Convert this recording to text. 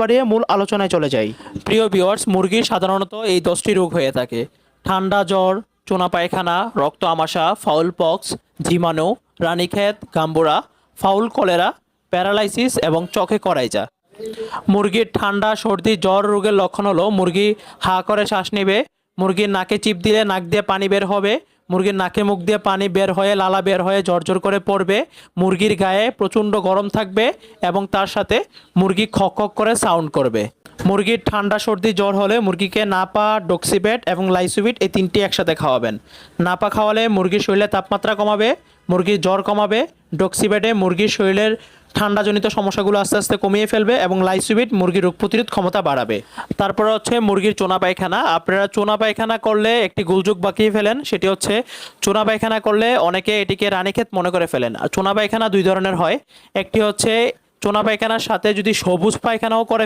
বাড়িয়ে মূল আলোচনায় চলে যাই। প্রিয় ভিউয়ার্স, মুরগির সাধারণত এই 10টি রোগ হয়ে থাকে: ঠান্ডা জ্বর, চোনা পায়খানা, রক্ত আমাশা, ফাউল পক্স, জীবাণু, রানীক্ষেত, গাম্বুরা, ফাউল কলেরা, প্যারালাইসিস এবং চোখে করাইজা। মুরগির ঠান্ডা, সর্দি, জ্বর রোগের লক্ষণ হলো মুরগি হা করে শ্বাস নেবে, মুরগির নাকে চিপ দিলে নাক দিয়ে পানি বের হবে, মুরগির নাকে মুখ দিয়ে পানি বের হয়ে লালা বের হয়ে ঝরঝর করে পড়বে, মুরগির গায়ে প্রচণ্ড গরম থাকবে এবং তার সাথে মুরগি খক খক করে সাউন্ড করবে। মুরগির ঠান্ডা, সর্দি, জ্বর হলে মুরগিকে নাপা, ডক্সিবেট এবং লাইসুবিট এই তিনটি একসাথে খাওয়াবেন। নাপা খাওয়ালে মুরগির শরীরে তাপমাত্রা কমাবে, মুরগির জ্বর কমাবে। ডক্সিবেটে মুরগির শরীরের ঠান্ডাজনিত সমস্যাগুলো আস্তে আস্তে কমিয়ে ফেলবে এবং লাইসুবিট মুরগির রোগ প্রতিরোধ ক্ষমতা বাড়াবে। তারপরে হচ্ছে মুরগির চোনা পায়খানা। আপনারা চোনা পায়খানা করলে একটি গোলযোগ বাকিয়ে ফেলেন, সেটি হচ্ছে চোনা পায়খানা করলে অনেকে এটিকে রানীক্ষেত মনে করে ফেলেন। আর চোনা পায়খানা দুই ধরনের হয়, একটি হচ্ছে চোনা পায়খানার সাথে যদি সবুজ পায়খানাও করে